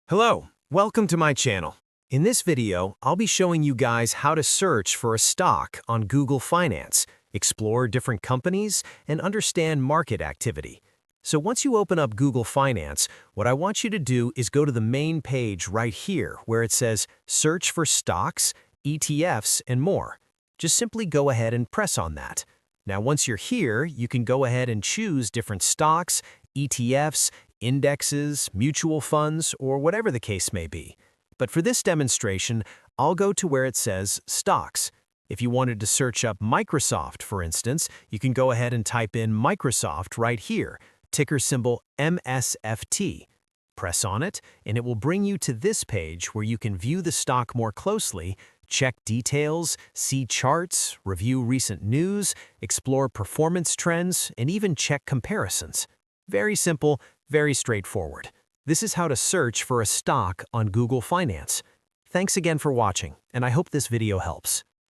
Hello, welcome to my channel. In this video, I'll be showing you guys how to search for a stock on Google Finance, explore different companies, and understand market activity. So once you open up Google Finance, what I want you to do is go to the main page right here where it says Search for Stocks, ETFs, and more. Just simply go ahead and press on that. Now once you're here, you can go ahead and choose different stocks, ETFs, indexes, mutual funds, or whatever the case may be. But for this demonstration, I'll go to where it says Stocks. If you wanted to search up Microsoft, for instance, you can go ahead and type in Microsoft right here, ticker symbol MSFT. Press on it, and it will bring you to this page where you can view the stock more closely, check details, see charts, review recent news, explore performance trends, and even check comparisons. Very simple, very straightforward. This is how to search for a stock on Google Finance. Thanks again for watching, and I hope this video helps.